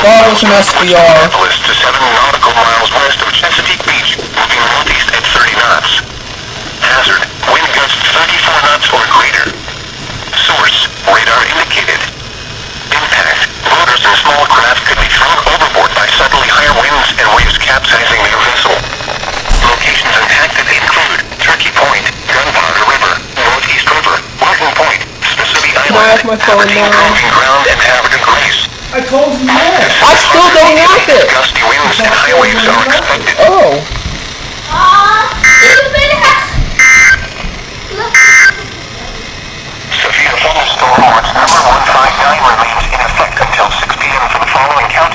Goggles and SPR. Minneapolis to 7 nautical miles west of Chesapeake Beach, moving northeast at 30 knots. Hazard, wind gusts 34 knots or greater. Source, radar indicated. Impact, motors and small craft could be thrown overboard by suddenly higher winds and waves capsizing their vessel. Locations impacted include Turkey Point, Gunpowder River, Northeast River, Wilton Point, Mississippi Can I have Island, my phone Aberdeen now? Proving Ground, and Haverton Grace. I told you that. I still don't have it. Gusty winds and high waves are expected. Oh.